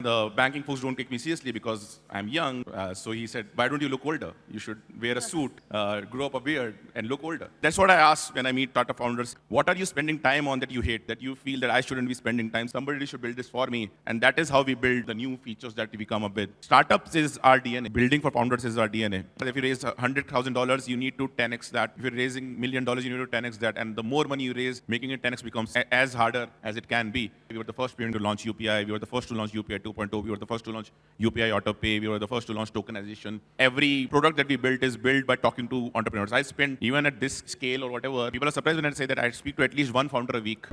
The banking folks don't take me seriously because I'm young. So he said, why don't you look older? You should wear a suit, grow up a beard, and look older. That's what I ask when I meet Tata founders. What are you spending time on that you hate, that you feel that I shouldn't be spending time? Somebody should build this for me. And that is how we build the new features that we come up with. Startups is our DNA. Building for founders is our DNA. If you raise $100,000, you need to 10x that. If you're raising $1 million, you need to 10x that. And the more money you raise, making it 10x becomes as harder as it can be. We were the first parent to launch UPI. We were the first to launch UPI 2.0. We were the first to launch UPI AutoPay. We were the first to launch tokenization. Every product that we built is built by talking to entrepreneurs. I spend, even at this scale or whatever, people are surprised when I say that I speak to at least one founder a week.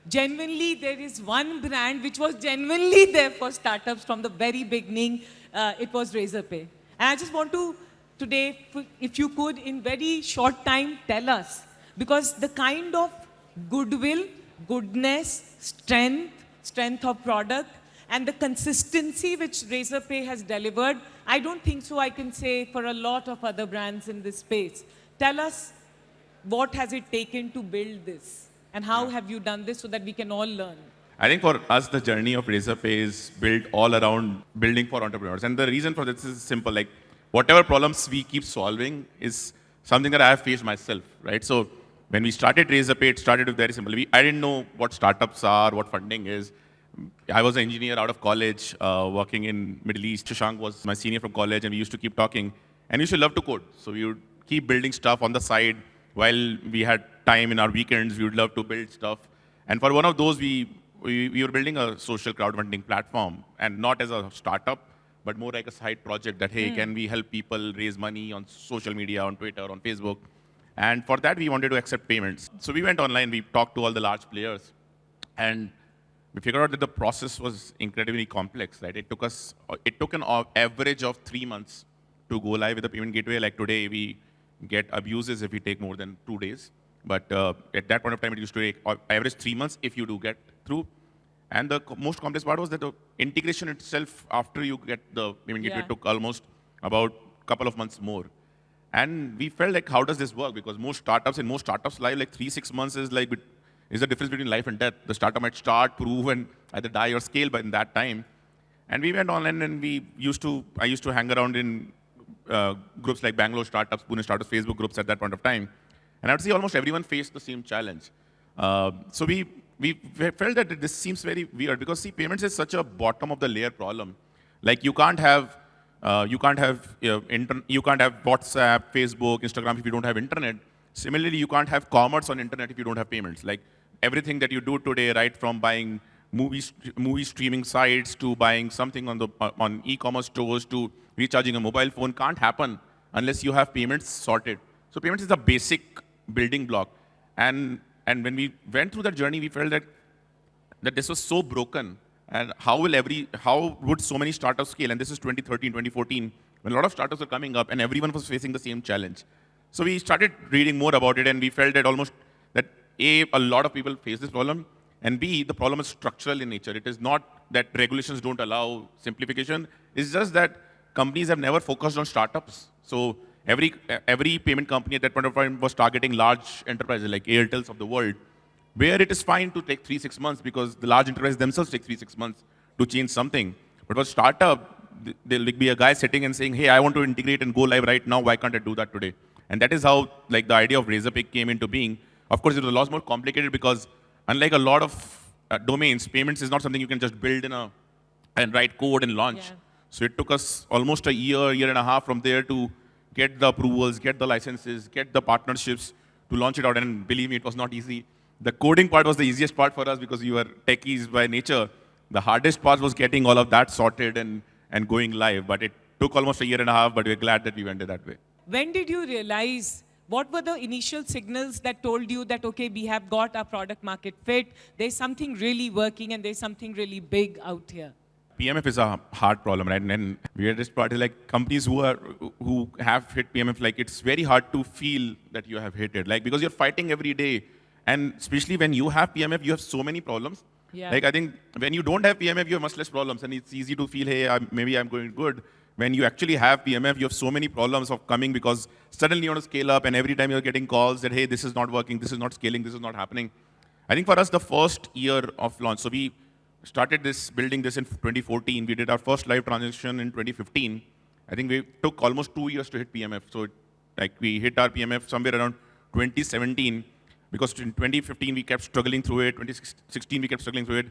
Genuinely, there is one brand which was genuinely there for startups from the very beginning. It was Razorpay. And I just want to, today, if you could, in very short time, tell us. Because the kind of goodwill, goodness, strength of product, and the consistency which Razorpay has delivered, I don't think so I can say for a lot of other brands in this space. Tell us, what has it taken to build this? And how have you done this so that we can all learn? I think for us, the journey of Razorpay is built all around building for entrepreneurs. And the reason for this is simple. Like, whatever problems we keep solving is something that I have faced myself, right? So when we started Razorpay, it started with very simple. I didn't know what startups are, what funding is. I was an engineer out of college, working in Middle East. Shashank was my senior from college, and we used to keep talking. And we used to love to code. So we would keep building stuff on the side. While we had time in our weekends, we would love to build stuff. And for one of those, we were building a social crowdfunding platform, and not as a startup, but more like a side project that, hey, can we help people raise money on social media, on Twitter, on Facebook? And for that, we wanted to accept payments. So we went online, we talked to all the large players, and we figured out that the process was incredibly complex, right? It took an average of 3 months to go live with a payment gateway. Like today, we get abuses if we take more than 2 days. But at that point of time, it used to take average 3 months if you do get through. And the most complex part was that the integration itself, after you get the payment gateway, took almost about a couple of months more. And we felt like, how does this work? Because most startups live like 3-6 months is the difference between life and death. The startup might start, prove, and either die or scale by in that time. And we went online, and I used to hang around in groups like Bangalore Startups, Pune Startups, Facebook groups at that point of time. And I would say almost everyone faced the same challenge. So we felt that this seems very weird because, see, payments is such a bottom of the layer problem. Like you can't have WhatsApp, Facebook, Instagram if you don't have internet. Similarly, you can't have commerce on internet if you don't have payments. Like everything that you do today, right from buying movie streaming sites to buying something on e-commerce stores to recharging a mobile phone, can't happen unless you have payments sorted. So payments is a basic building block. And when we went through that journey, we felt that this was so broken. And how would so many startups scale? And this is 2013, 2014, when a lot of startups were coming up and everyone was facing the same challenge. So we started reading more about it, and we felt that A, a lot of people face this problem, and B, the problem is structural in nature. It is not that regulations don't allow simplification. It's just that companies have never focused on startups. So every payment company at that point of time was targeting large enterprises like Airtels of the world, where it is fine to take 3-6 months because the large enterprises themselves take 3-6 months to change something. But for startup, there'll be a guy sitting and saying, hey, I want to integrate and go live right now. Why can't I do that today? And that is how the idea of Razorpay came into being. Of course, it was a lot more complicated because unlike a lot of domains, payments is not something you can just build and write code and launch. Yeah. So it took us almost a year and a half from there to get the approvals, get the licenses, get the partnerships to launch it out. And believe me, it was not easy. The coding part was the easiest part for us because we were techies by nature. The hardest part was getting all of that sorted and going live. But it took almost a year and a half, but we're glad that we went it that way. When did you realize What were the initial signals that told you that, okay, we have got our product market fit, there's something really working and there's something really big out here? PMF is a hard problem, right? And weirdest part is like companies who have hit PMF, like it's very hard to feel that you have hit it, like because you're fighting every day, and especially when you have PMF, you have so many problems. Yeah. Like I think when you don't have PMF, you have much less problems, and it's easy to feel, hey, maybe I'm going good. When you actually have PMF, you have so many problems of coming because suddenly you want to scale up, and every time you're getting calls that, hey, this is not working, this is not scaling, this is not happening. I think for us, the first year of launch, so we started building this in 2014. We did our first live transaction in 2015. I think we took almost 2 years to hit PMF. So like we hit our PMF somewhere around 2017 because in 2015 we kept struggling through it. 2016 we kept struggling through it,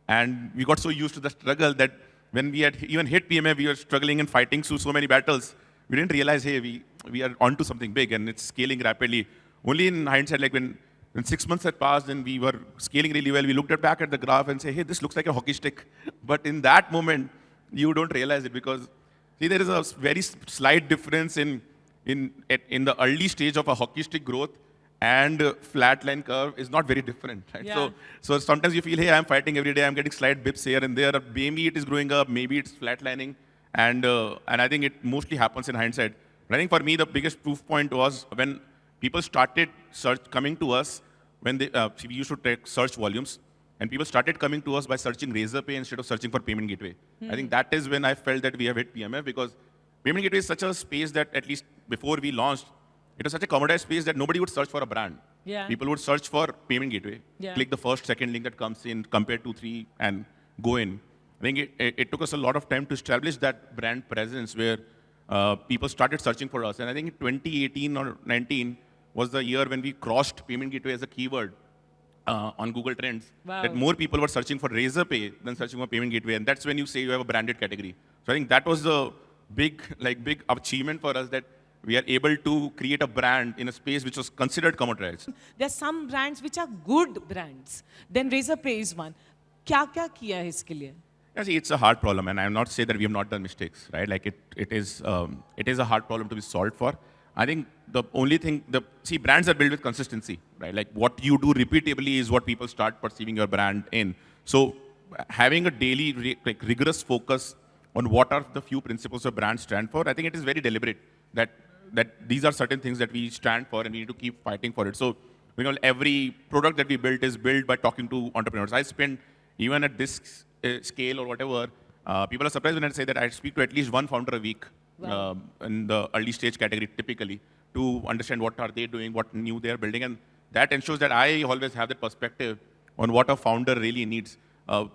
and we got so used to the struggle that when we had even hit PMF, we were struggling and fighting through so many battles. We didn't realize, hey, we are onto something big and it's scaling rapidly. Only in hindsight, like when 6 months had passed and we were scaling really well, we looked back at the graph and say, hey, this looks like a hockey stick. But in that moment, you don't realize it because, see, there is a very slight difference in the early stage of a hockey stick growth and flat line curve is not very different. Right? Yeah. So sometimes you feel, hey, I'm fighting every day, I'm getting slight bips here and there. Maybe it is growing up, maybe it's flatlining. And I think it mostly happens in hindsight. But I think for me, the biggest proof point was when people started coming to us, when we used to take search volumes, and people started coming to us by searching Razorpay instead of searching for payment gateway. I think that is when I felt that we have hit PMF because payment gateway is such a space that at least before we launched, it was such a commoditized space that nobody would search for a brand. Yeah. People would search for payment gateway, Yeah. click the first, second link that comes in, compare 2, 3, and go in. I think it took us a lot of time to establish that brand presence where people started searching for us. And I think 2018 or 19 was the year when we crossed payment gateway as a keyword on Google Trends. Wow. That more people were searching for Razorpay than searching for payment gateway. And that's when you say you have a branded category. So I think that was the big achievement for us that we are able to create a brand in a space which was considered commoditized. There are some brands which are good brands. Then Razorpay is one. क्या किया है इसके लिए? Yeah, see, it's a hard problem, and I am not saying that we have not done mistakes, right? Like it is a hard problem to be solved for. I think the only thing, brands are built with consistency, right? Like what you do repeatably is what people start perceiving your brand in. So having a daily rigorous focus on what are the few principles a brand stand for, I think it is very deliberate that these are certain things that we stand for and we need to keep fighting for it. So every product that we built is built by talking to entrepreneurs. I spend, even at this scale or whatever, people are surprised when I say that I speak to at least one founder a week. Wow. In the early stage category typically to understand what are they doing, what new they are building, and that ensures that I always have that perspective on what a founder really needs. I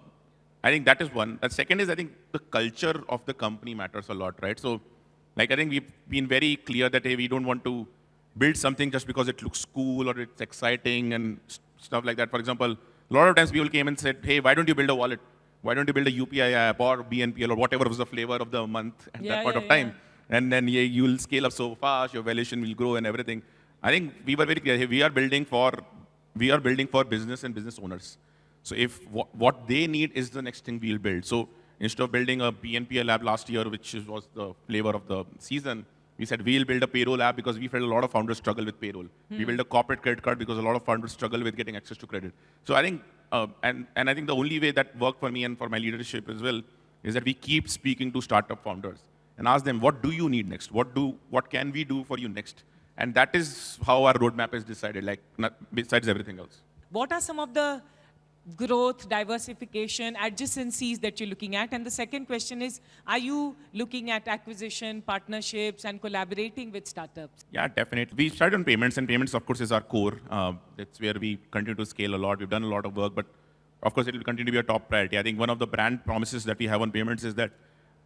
think that is one. The second is I think the culture of the company matters a lot, right? So like I think we've been very clear that hey, we don't want to build something just because it looks cool or it's exciting and stuff like that. For example, a lot of times people came and said, hey, why don't you build a wallet? Why don't you build a UPI app or BNPL or whatever was the flavor of the month at that point of time? And then you'll scale up so fast, your valuation will grow and everything. I think we were very clear. Hey, we are building for business and business owners. So if what they need is the next thing we'll build. So instead of building a BNPL app last year, which was the flavor of the season, we said we'll build a payroll app because we felt a lot of founders struggle with payroll. We build a corporate credit card because a lot of founders struggle with getting access to credit. So I think, and I think the only way that worked for me and for my leadership as well is that we keep speaking to startup founders and ask them, what do you need next? What can we do for you next? And that is how our roadmap is decided, like besides everything else. What are some of the growth, diversification, adjacencies that you're looking at? And the second question is, are you looking at acquisition, partnerships, and collaborating with startups? Yeah, definitely. We started on payments, and payments, of course, is our core. That's where we continue to scale a lot. We've done a lot of work, but of course, it will continue to be a top priority. I think one of the brand promises that we have on payments is that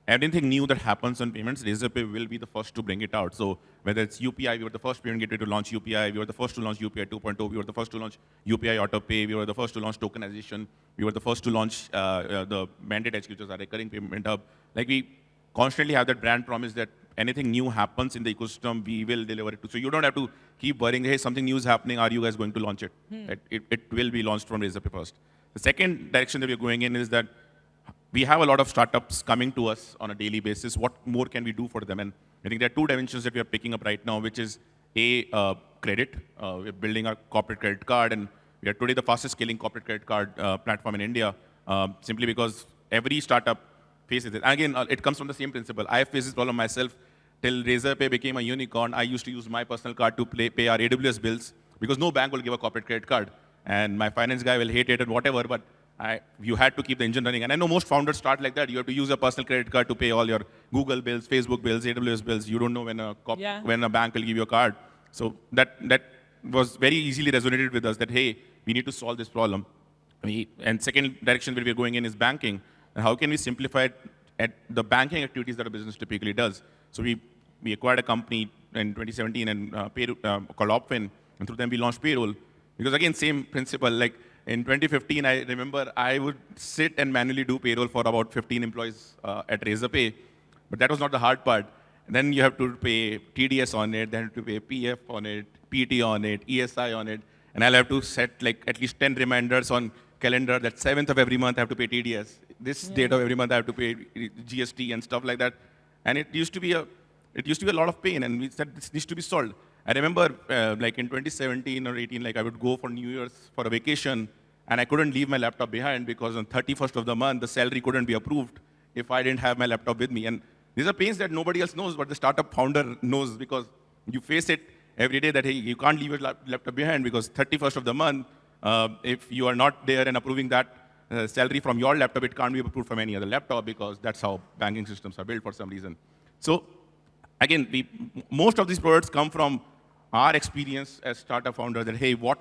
anything new that happens on payments, Razorpay will be the first to bring it out. So whether it's UPI, we were the first payment gateway to launch UPI. We were the first to launch UPI 2.0. We were the first to launch UPI AutoPay. We were the first to launch tokenization. We were the first to launch the mandate edge, which is our recurring payment hub. Like we constantly have that brand promise that anything new happens in the ecosystem, we will deliver it to. So you don't have to keep worrying, hey, something new is happening. Are you guys going to launch it? It will be launched from Razorpay first. The second direction that we're going in is that we have a lot of startups coming to us on a daily basis. What more can we do for them? And I think there are two dimensions that we are picking up right now, which is credit. We're building our corporate credit card, and we are today the fastest scaling corporate credit card platform in India, simply because every startup faces it. And again, it comes from the same principle. I faced this problem myself. Till Razorpay became a unicorn, I used to use my personal card to pay our AWS bills because no bank will give a corporate credit card. And my finance guy will hate it and whatever, but you had to keep the engine running. And I know most founders start like that. You have to use a personal credit card to pay all your Google bills, Facebook bills, AWS bills. You don't know when a bank will give you a card. So that was very easily resonated with us that, hey, we need to solve this problem. And second direction where we're going in is banking. And how can we simplify it at the banking activities that a business typically does? So we acquired a company in 2017 and called Opfin, and through them we launched payroll. Because again, same principle. Like in 2015, I remember I would sit and manually do payroll for about 15 employees at Razorpay, but that was not the hard part. Then you have to pay TDS on it, then you have to pay PF on it, PT on it, ESI on it, and I'll have to set like at least 10 reminders on calendar that 7th of every month I have to pay TDS. This date of every month I have to pay GST and stuff like that. And it used to be a lot of pain, and we said this needs to be solved. I remember like in 2017 or 18, like I would go for New Year's for a vacation, and I couldn't leave my laptop behind because on 31st of the month, the salary couldn't be approved if I didn't have my laptop with me. And these are pains that nobody else knows, but the startup founder knows because you face it every day that, hey, you can't leave your laptop behind because 31st of the month, if you are not there and approving that salary from your laptop, it can't be approved from any other laptop because that's how banking systems are built for some reason. So again, most of these products come from our experience as startup founders that, hey, what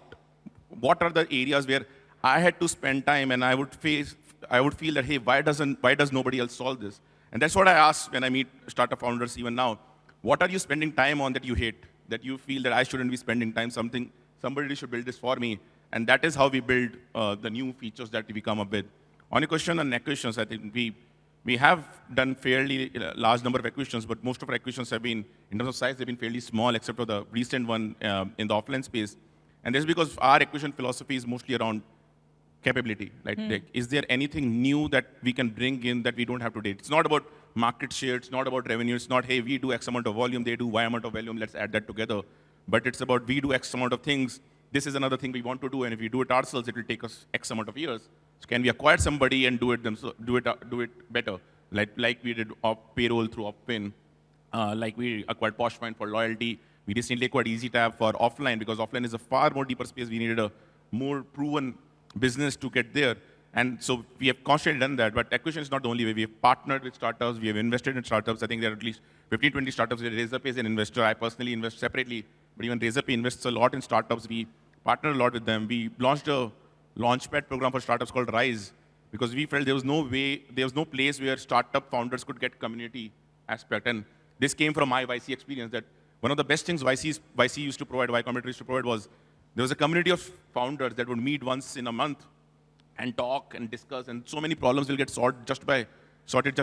are the areas where I had to spend time and I would feel that, hey, why does nobody else solve this? And that's what I ask when I meet startup founders even now. What are you spending time on that you hate, that you feel that I shouldn't be spending time, somebody should build this for me? And that is how we build the new features that we come up with. On your question on acquisitions, I think we have done fairly large number of acquisitions, but most of our acquisitions have been, in terms of size, they've been fairly small, except for the recent one in the offline space. And that's because our acquisition philosophy is mostly around capability. Like, is there anything new that we can bring in that we don't have today? It's not about market share, it's not about revenue, it's not, hey, we do X amount of volume, they do Y amount of volume, let's add that together. But it's about we do X amount of things, this is another thing we want to do, and if we do it ourselves, it will take us X amount of years. So can we acquire somebody and do it better? Like we did payroll through Opfin, like we acquired Poshpoint for loyalty. We recently acquired EasyTab for offline because offline is a far more deeper space. We needed a more proven business to get there. And so we have constantly done that, but acquisition is not the only way. We have partnered with startups, we have invested in startups. I think there are at least 15, 20 startups. Razorpay is an investor. I personally invest separately, but even Razorpay invests a lot in startups. We partner a lot with them. We launched a launchpad program for startups called Rise because we felt there was no place where startup founders could get community aspect. And this came from my YC experience that one of the best things YC used to provide, Y Combinator used to provide was there was a community of founders that would meet once in a month and talk and discuss, and so many problems will get sorted just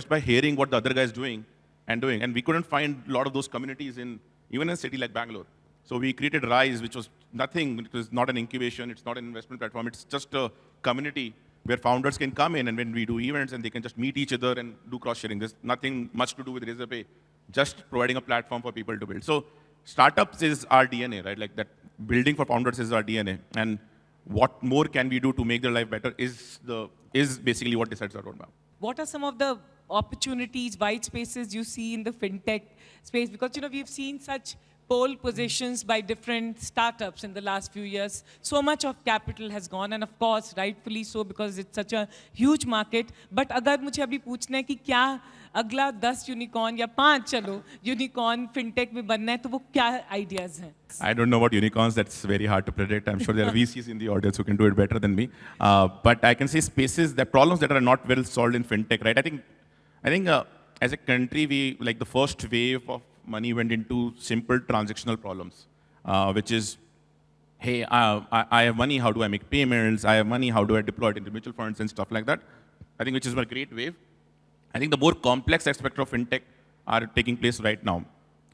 by hearing what the other guy is doing. And we couldn't find a lot of those communities even in a city like Bangalore. So we created Rise, which was nothing. It was not an incubation. It's not an investment platform. It's just a community where founders can come in, and when we do events, and they can just meet each other and do cross-sharing. There's nothing much to do with Razorpay, just providing a platform for people to build. So startups is our DNA, right? Like that building for founders is our DNA. And what more can we do to make their life better is basically what decides our roadmap. What are some of the opportunities, white spaces you see in the fintech space? Because we've seen such pole positions by different startups in the last few years. So much of capital has gone, and of course, rightfully so, because it's such a huge market. But अगर मुझे अभी पूछना है कि क्या अगला 10 unicorn या 5 चलो यूनिकॉर्न फिनटेक में बनना है, तो वो क्या आइडियाज हैं? I don't know about unicorns. That's very hard to predict. I'm sure there are VCs in the audience who can do it better than me. But I can say spaces, the problems that are not well solved in fintech, right? I think as a country, like the first wave of money went into simple transactional problems, which is, hey, I have money, how do I make payments? I have money, how do I deploy it into mutual funds and stuff like that? I think which is a great wave. I think the more complex aspects of fintech are taking place right now.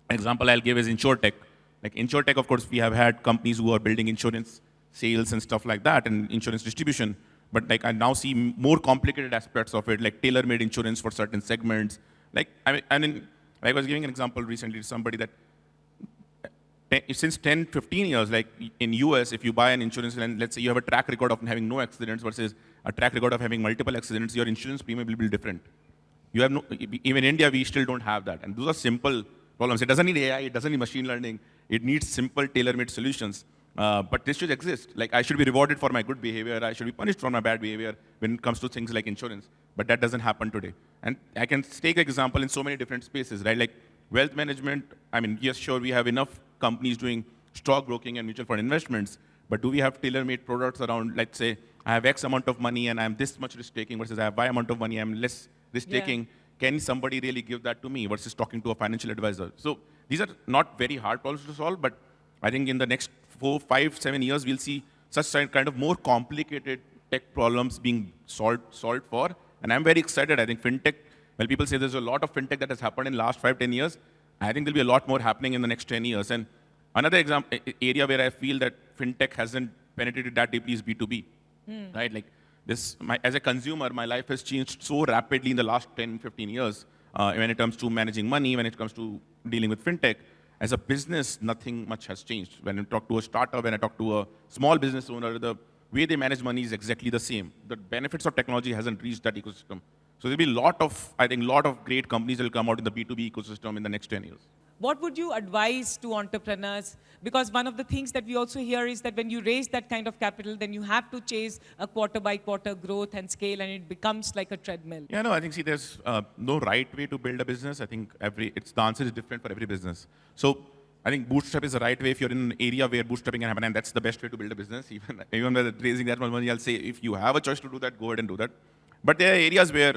An example I'll give is InsurTech. Like InsurTech, of course, we have had companies who are building insurance sales and stuff like that, and insurance distribution. But like I now see more complicated aspects of it, like tailor-made insurance for certain segments. Like I was giving an example recently to somebody that since 10, 15 years, like in US, if you buy an insurance and let's say you have a track record of having no accidents versus a track record of having multiple accidents, your insurance premium will be different. You have no, even in India, we still don't have that. And those are simple problems. It doesn't need AI, it doesn't need machine learning. It needs simple, tailor-made solutions. But this should exist. Like I should be rewarded for my good behavior. I should be punished for my bad behavior when it comes to things like insurance. But that doesn't happen today. And I can take an example in so many different spaces, right? Like wealth management. I mean, yes, sure, we have enough companies doing stockbroking and mutual fund investments. But do we have tailor-made products around, let's say, I have X amount of money and I'm this much risk taking versus I have Y amount of money, I'm less risk taking. Yeah. Can somebody really give that to me versus talking to a financial advisor? So these are not very hard problems to solve, but I think in the next 4, 5, 7 years, we'll see such kind of more complicated tech problems being solved for. And I'm very excited. I think fintech, well, people say there's a lot of fintech that has happened in the last 5, 10 years. I think there'll be a lot more happening in the next 10 years. And another example, area where I feel that fintech hasn't penetrated that deeply is B2B, right? Like this, as a consumer, my life has changed so rapidly in the last 10, 15 years when it comes to managing money, when it comes to dealing with fintech. As a business, nothing much has changed. When I talk to a startup, when I talk to a small business owner, the way they manage money is exactly the same. The benefits of technology hasn't reached that ecosystem. So there'll be lot of great companies that will come out in the B2B ecosystem in the next 10 years. What would you advise to entrepreneurs? Because one of the things that we also hear is that when you raise that kind of capital, then you have to chase a quarter by quarter growth and scale, and it becomes like a treadmill. Yeah, no, I think, see, there's no right way to build a business. I think the answer is different for every business. So I think bootstrap is the right way if you're in an area where bootstrapping can happen, and that's the best way to build a business. Even with raising that much money, I'll say if you have a choice to do that, go ahead and do that. But there are areas where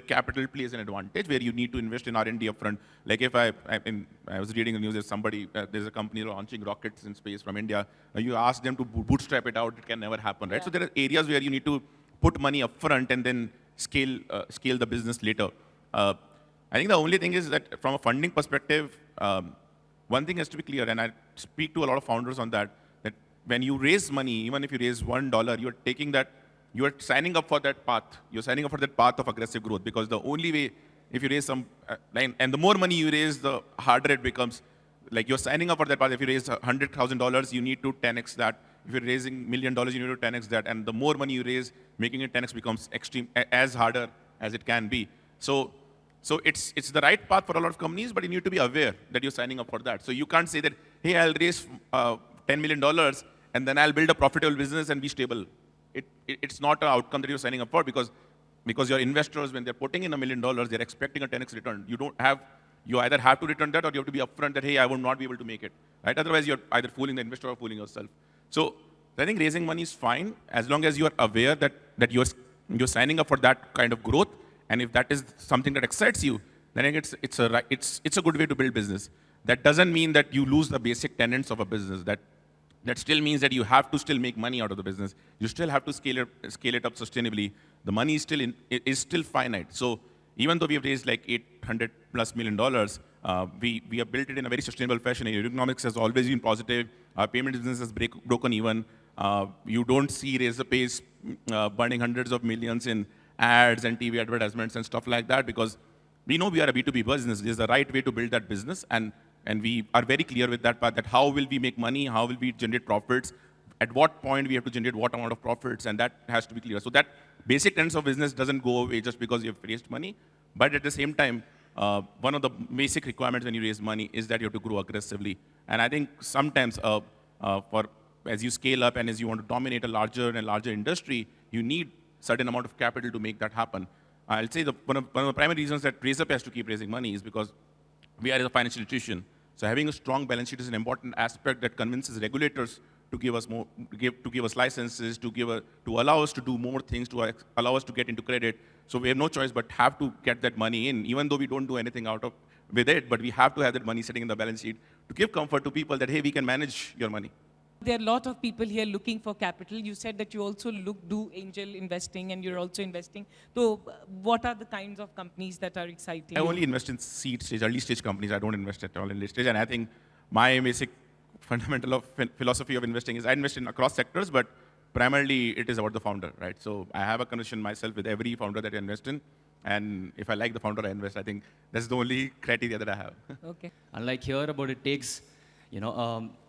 capital plays an advantage, where you need to invest in R&D upfront. Like if I was reading the news, there's a company launching rockets in space from India. You ask them to bootstrap it out, it can never happen, right? Yeah. So there are areas where you need to put money upfront and then scale the business later. I think the only thing is that from a funding perspective, one thing has to be clear, and I speak to a lot of founders on that when you raise money, even if you raise $1, you're taking that. You are signing up for that path. You're signing up for that path of aggressive growth because the only way, if you raise some, and the more money you raise, the harder it becomes. Like you're signing up for that path. If you raise $100,000, you need to 10x that. If you're raising $1 million, you need to 10x that. And the more money you raise, making it 10x becomes as harder as it can be. So it's the right path for a lot of companies, but you need to be aware that you're signing up for that. So you can't say that, hey, I'll raise $10 million and then I'll build a profitable business and be stable. It's not an outcome that you're signing up for because your investors, when they're putting in $1 million, they're expecting a 10x return. You either have to return that or you have to be upfront that, hey, I will not be able to make it. Right? Otherwise, you're either fooling the investor or fooling yourself. So I think raising money is fine as long as you are aware that you're signing up for that kind of growth. And if that is something that excites you, then I think it's a good way to build business. That doesn't mean that you lose the basic tenets of a business. That still means that you have to still make money out of the business. You still have to scale it up sustainably. The money is still finite. So even though we have raised like $800+ million, we have built it in a very sustainable fashion. Your economics has always been positive. Our payment business has broken even. You don't see Razorpay burning hundreds of millions in ads and TV advertisements and stuff like that because we know we are a B2B business. This is the right way to build that business. And we are very clear with that part that how will we make money, how will we generate profits, at what point we have to generate what amount of profits, and that has to be clear. So that basic tenets of business doesn't go away just because you've raised money. But at the same time, one of the basic requirements when you raise money is that you have to grow aggressively. And I think sometimes as you scale up and as you want to dominate a larger and larger industry, you need certain amount of capital to make that happen. I'll say one of the primary reasons that Razorpay has to keep raising money is because we are a financial institution. So having a strong balance sheet is an important aspect that convinces regulators to give us licenses, to allow us to do more things, to allow us to get into credit. So we have no choice but have to get that money in, even though we don't do anything with it, but we have to have that money sitting in the balance sheet to give comfort to people that, hey, we can manage your money. There are a lot of people here looking for capital. You said that you also do angel investing and you're also investing. So what are the kinds of companies that are exciting? I only invest in seed stage, early stage companies. I don't invest at all in late stage. And I think my basic fundamental philosophy of investing is I invest in across sectors, but primarily it is about the founder, right? So I have a connection myself with every founder that I invest in. And if I like the founder I invest, I think that's the only criteria that I have. Okay. Unlike here, about it takes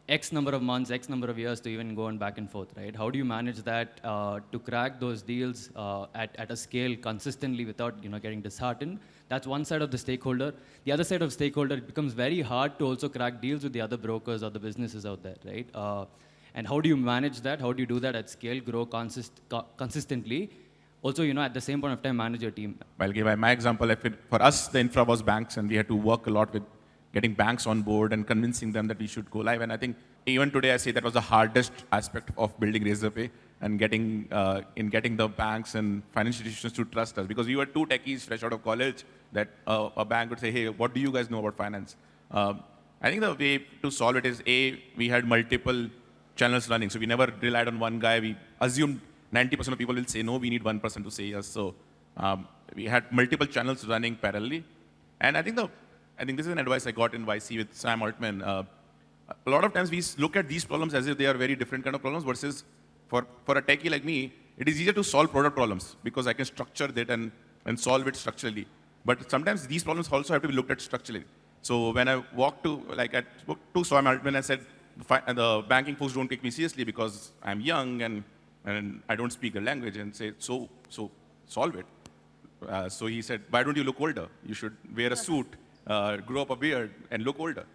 X number of months, X number of years to even go on back and forth, right? How do you manage that to crack those deals at a scale consistently without getting disheartened? That's one side of the stakeholder. The other side of stakeholder, it becomes very hard to also crack deals with the other brokers or the businesses out there, right? And how do you manage that? How do you do that at scale, grow consistently? Also, at the same point of time, manage your team. I'll give my example. For us, the infra was banks, and we had to work a lot with getting banks on board and convincing them that we should go live. And I think even today, I say that was the hardest aspect of building Razorpay and getting the banks and financial institutions to trust us, because we were two techies fresh out of college that a bank would say, hey, what do you guys know about finance? I think the way to solve it is, we had multiple channels running. So we never relied on one guy. We assumed 90% of people will say no, we need one person to say yes. So we had multiple channels running parallelly. And I think this is an advice I got in YC with Sam Altman. A lot of times we look at these problems as if they are very different kind of problems, versus for a techie like me, it is easier to solve product problems because I can structure that and solve it structurally. But sometimes these problems also have to be looked at structurally. So when I spoke to Sam Altman, I said, the banking folks don't take me seriously because I'm young and I don't speak the language, and say, so solve it. So he said, why don't you look older? You should wear a suit, grow up a beard, and look older.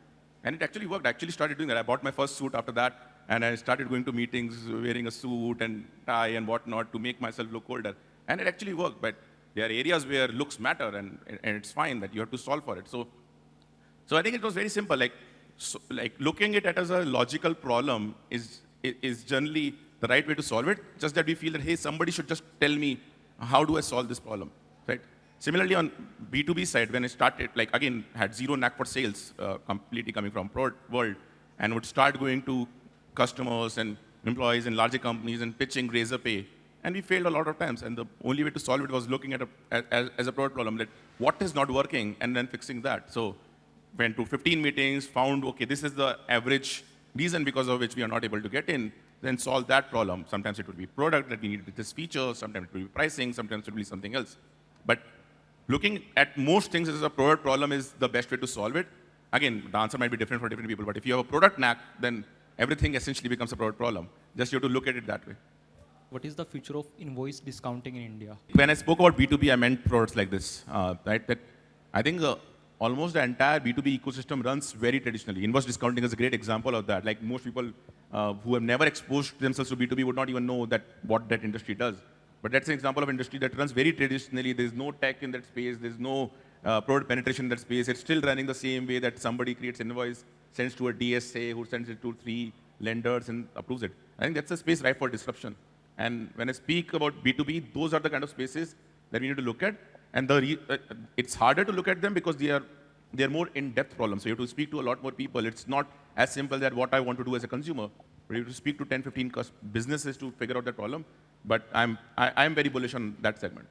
And it actually worked. I actually started doing that. I bought my first suit after that, and I started going to meetings wearing a suit and tie and whatnot to make myself look older. And it actually worked. But there are areas where looks matter, and it's fine that you have to solve for it. So I think it was very simple. Like looking at it as a logical problem is generally the right way to solve it. Just that we feel that, hey, somebody should just tell me, how do I solve this problem, right? Similarly, on B2B side, when I started, again, had zero knack for sales, completely coming from world, and would start going to customers and employees in larger companies and pitching Razorpay. And we failed a lot of times. And the only way to solve it was looking at as a product problem, that what is not working, and then fixing that. So went to 15 meetings, found, okay, this is the average reason because of which we are not able to get in, then solve that problem. Sometimes it would be product that we need this feature, sometimes it will be pricing, sometimes it will be something else. But looking at most things as a product problem is the best way to solve it. Again, the answer might be different for different people, but if you have a product knack, then everything essentially becomes a product problem. Just you have to look at it that way. What is the future of invoice discounting in India? When I spoke about B2B, I meant products like this, right? That I think almost the entire B2B ecosystem runs very traditionally. Invoice discounting is a great example of that. Like most people who have never exposed themselves to B2B would not even know what that industry does. But that's an example of industry that runs very traditionally. There's no tech in that space. There's no product penetration in that space. It's still running the same way that somebody creates invoice, sends to a DSA, who sends it to 3 lenders and approves it. I think that's a space ripe for disruption. And when I speak about B2B, those are the kind of spaces that we need to look at. And it's harder to look at them because they are more in-depth problems. So you have to speak to a lot more people. It's not as simple that what I want to do as a consumer. But you have to speak to 10, 15 businesses to figure out that problem. But I'm very bullish on that segment.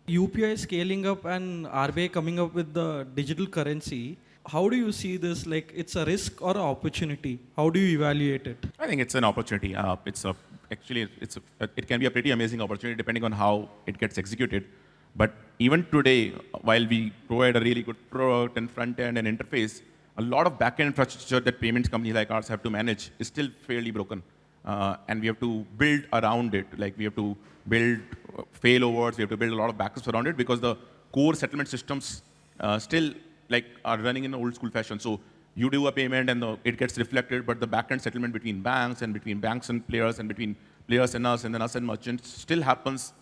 UPI scaling up and RBI coming up with the digital currency. How do you see this? Like, it's a risk or an opportunity? How do you evaluate it? I think it's an opportunity. It can be a pretty amazing opportunity depending on how it gets executed. But even today, while we provide a really good product and front end and interface, a lot of back-end infrastructure that payments companies like ours have to manage is still fairly broken. And we have to build around it. Like we have to build failovers, we have to build a lot of backups around it because the core settlement systems still are running in an old school fashion. So you do a payment and it gets reflected, but the back-end settlement between banks and players and between players and us and then us and merchants still happens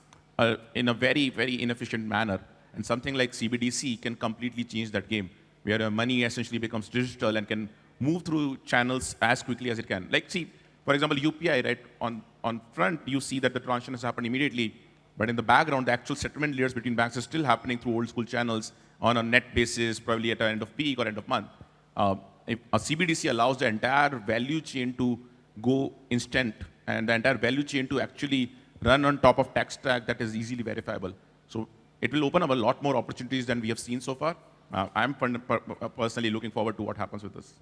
in a very, very inefficient manner. And something like CBDC can completely change that game, where money essentially becomes digital and can move through channels as quickly as it can. Like, see, for example, UPI, right? On front, you see that the transaction has happened immediately, but in the background, the actual settlement layers between banks is still happening through old school channels on a net basis, probably at the end of peak or end of month. If a CBDC allows the entire value chain to go instant and the entire value chain to actually run on top of tech stack that is easily verifiable. So it will open up a lot more opportunities than we have seen so far. I'm personally looking forward to what happens with this.